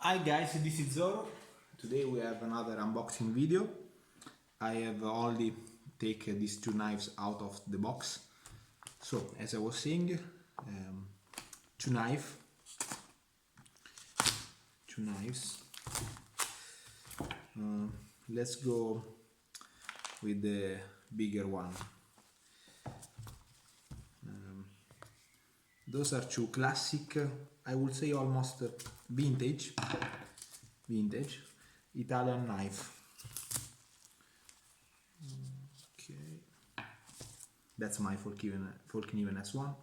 Hi guys, this is Zoro. Today we have another unboxing video. I have only taken these two knives out of the box. So, as I was saying, two knives. Let's go with the bigger one. Those are two classic, I would say almost vintage Italian knife. Okay, that's my Falkniven S1.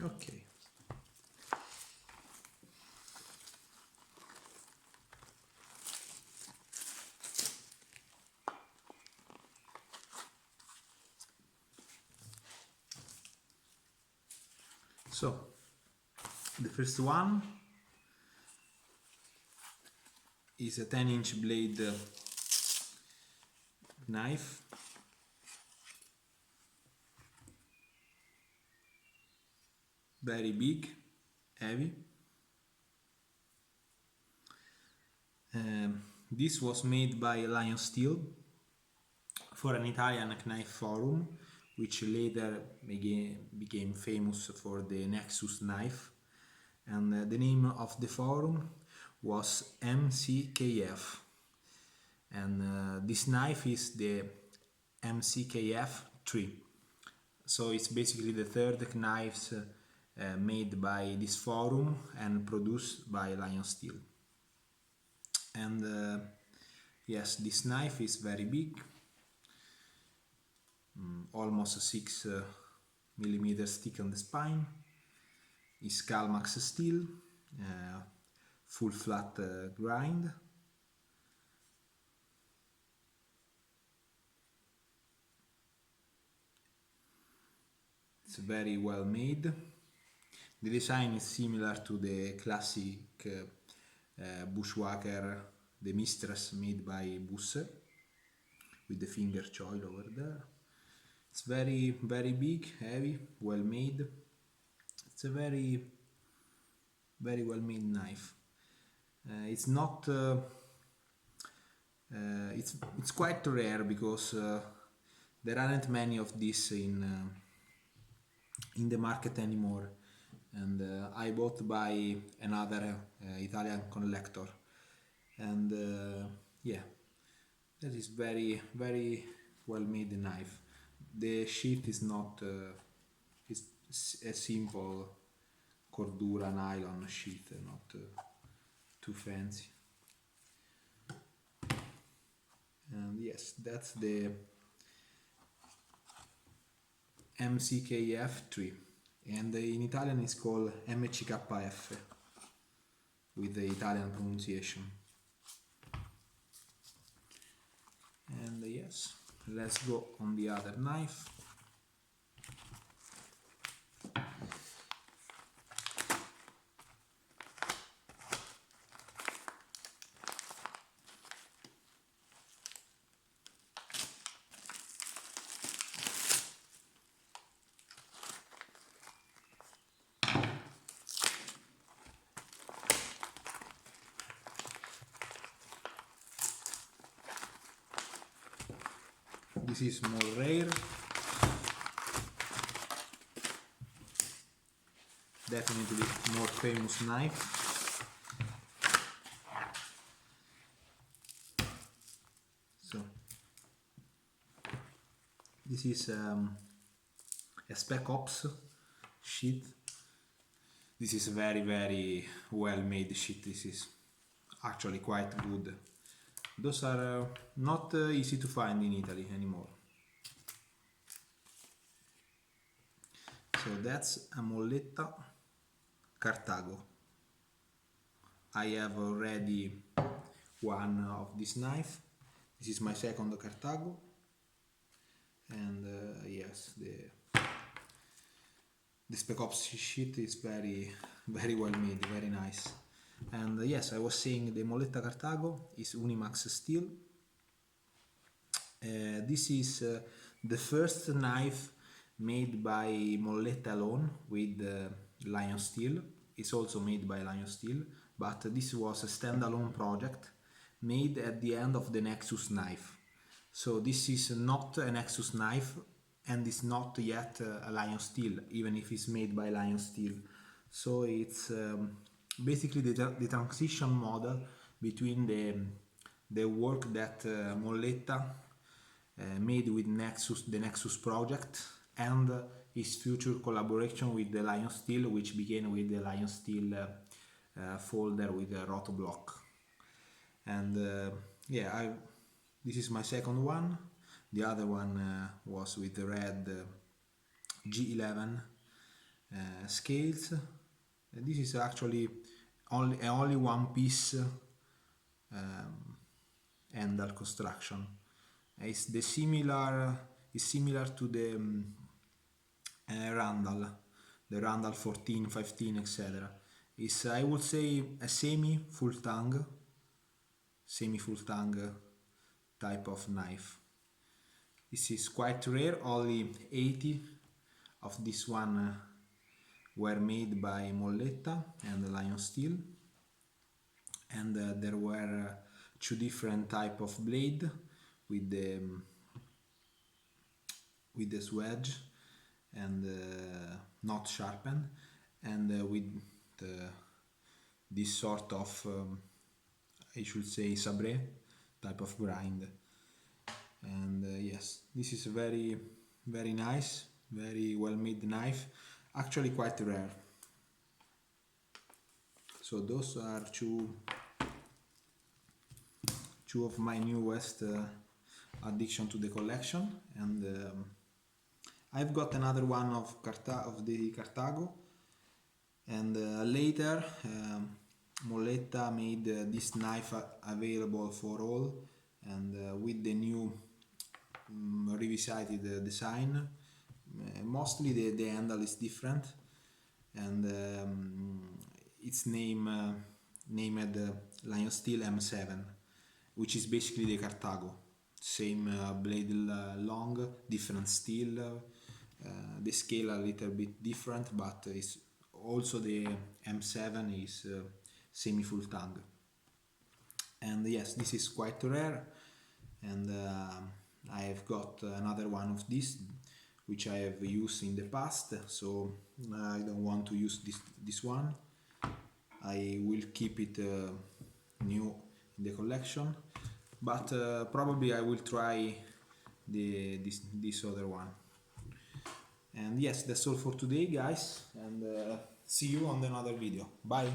Okay. So, the first one is a 10-inch blade knife. Very big, heavy. This was made by Lion Steel for an Italian knife forum, which later became famous for the Nexus knife. And the name of the forum was MCKF. And this knife is the MCKF3. So it's basically the third knife made by this forum and produced by Lion Steel. And yes, this knife is very big, almost 6 millimeters thick on the spine. Is calmax steel, full flat grind. It's very well made. The design is similar to the classic bushwhacker, the Mistress made by Busse, with the finger choil over there. It's very big, heavy, well made. It's a very well made knife. It's not it's quite rare because there aren't many of these in the market anymore, and I bought by another Italian collector, and yeah, that is very well made knife. The sheath is not it's a simple cordura nylon sheath, not too fancy. And yes, that's the MCKF3, and in Italian it's called Mckf with the Italian pronunciation. And yes, let's go on the other knife. This is more rare, definitely more famous knife. So this is a spec ops sheath. This is very well made sheath. This is actually quite good. Those are not easy to find in Italy anymore. So that's a Molletta Carthago. I have already one of this knife. This is my second Carthago, and yes, the spec sheath is very well made, very nice. And yes, I was saying the Molletta Carthago is unimax steel. This is the first knife made by Molletta alone with Lion Steel. It's also made by Lion Steel, but this was a standalone project made at the end of the Nexus knife. So this is not a Nexus knife, and it's not yet a Lion Steel, even if it's made by Lion Steel. So it's basically the transition model between the work that Molletta made with the Nexus project, and his future collaboration with the Lion Steel, which began with the Lion Steel folder with a rotoblock. And yeah, this is my second one. The other one was with the red G11 scales. This is actually only one piece handle construction. It's similar to the Randall, the Randall 14, 15, etc. It's, I would say, a semi full tang type of knife. This is quite rare. Only 80 of this one were made by Molletta and Lion Steel, and there were two different type of blade with the swedge and not sharpened, and with this sort of I should say sabre type of grind. And yes, this is a very nice, very well made knife, actually quite rare. So those are two of my newest addition to the collection, and I've got another one of the Carthago, and later Molletta made this knife available for all, and with the new revisited design. Mostly the handle is different, and it's named Lion Steel M7, which is basically the Carthago. Same blade long, different steel, the scale a little bit different, but it's also the M7 is semi full tang. And yes, this is quite rare, and I've got another one of this which I have used in the past, so I don't want to use this one. I will keep it new in the collection, but probably I will try this other one. And yes, that's all for today, guys, and see you on another video. Bye.